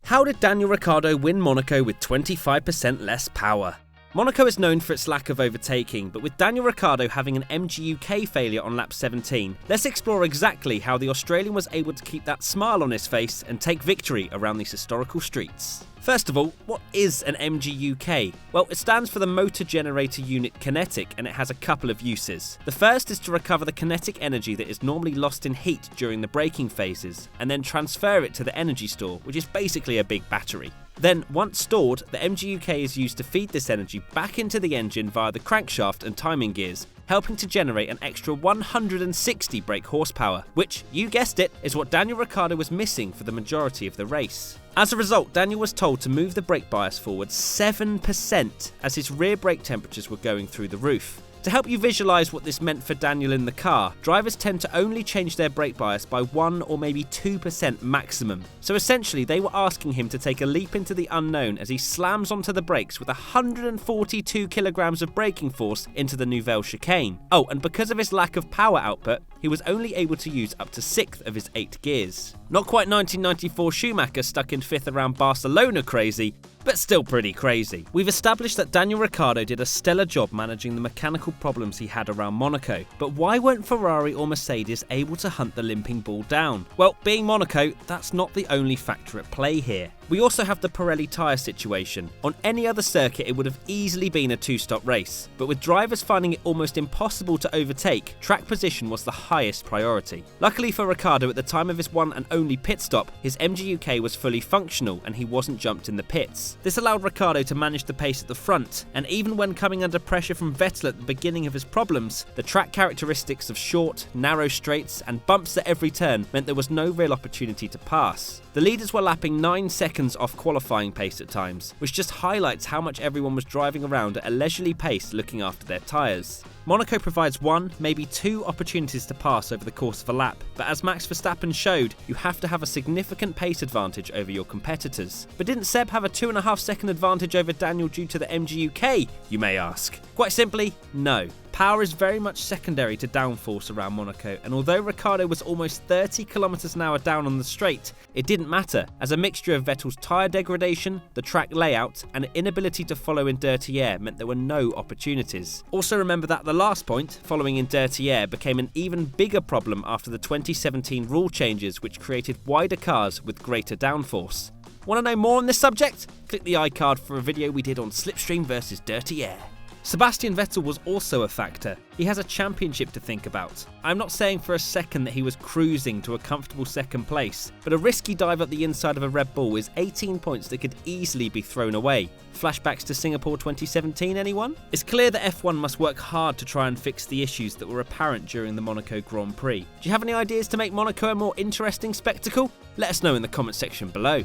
How did Daniel Ricciardo win Monaco with 25% less power? Monaco is known for its lack of overtaking, but with Daniel Ricciardo having an MGU-K failure on lap 17, let's explore exactly how the Australian was able to keep that smile on his face and take victory around these historical streets. First of all, what is an MGU-K? Well, it stands for the Motor Generator Unit Kinetic, and it has a couple of uses. The first is to recover the kinetic energy that is normally lost in heat during the braking phases, and then transfer it to the energy store, which is basically a big battery. Then, once stored, the MGU-K is used to feed this energy back into the engine via the crankshaft and timing gears, helping to generate an extra 160 brake horsepower, which, you guessed it, is what Daniel Ricciardo was missing for the majority of the race. As a result, Daniel was told to move the brake bias forward 7% as his rear brake temperatures were going through the roof. To help you visualise what this meant for Daniel in the car, drivers tend to only change their brake bias by 1 or maybe 2% maximum. So essentially they were asking him to take a leap into the unknown as he slams onto the brakes with 142 kilograms of braking force into the Nouvelle chicane. Oh, and because of his lack of power output, he was only able to use up to 6th of his 8 gears. Not quite 1994 Schumacher stuck in 5th around Barcelona crazy, but still pretty crazy. We've established that Daniel Ricciardo did a stellar job managing the mechanical problems he had around Monaco, but why weren't Ferrari or Mercedes able to hunt the limping ball down? Well, being Monaco, that's not the only factor at play here. We also have the Pirelli tyre situation. On any other circuit it would have easily been a 2-stop race, but with drivers finding it almost impossible to overtake, track position was the highest priority. Luckily for Ricciardo, at the time of his one and only pit stop, his MGU-K was fully functional and he wasn't jumped in the pits. This allowed Ricciardo to manage the pace at the front, and even when coming under pressure from Vettel at the beginning of his problems, the track characteristics of short, narrow straights and bumps at every turn meant there was no real opportunity to pass. The leaders were lapping 9 seconds off qualifying pace at times, which just highlights how much everyone was driving around at a leisurely pace looking after their tyres. Monaco provides 1, maybe 2 opportunities to pass over the course of a lap, but as Max Verstappen showed, you have to have a significant pace advantage over your competitors. But didn't Seb have a 2.5 second advantage over Daniel due to the MGU-K, you may ask? Quite simply, no. Power is very much secondary to downforce around Monaco, and although Ricciardo was almost 30 km/h down on the straight, it didn't matter, as a mixture of Vettel's tyre degradation, the track layout, and an inability to follow in dirty air meant there were no opportunities. Also remember that the last point, following in dirty air, became an even bigger problem after the 2017 rule changes, which created wider cars with greater downforce. Want to know more on this subject? Click the iCard for a video we did on slipstream versus dirty air. Sebastian Vettel was also a factor. He has a championship to think about. I'm not saying for a second that he was cruising to a comfortable second place, but a risky dive up the inside of a Red Bull is 18 points that could easily be thrown away. Flashbacks to Singapore 2017, anyone? It's clear that F1 must work hard to try and fix the issues that were apparent during the Monaco Grand Prix. Do you have any ideas to make Monaco a more interesting spectacle? Let us know in the comment section below.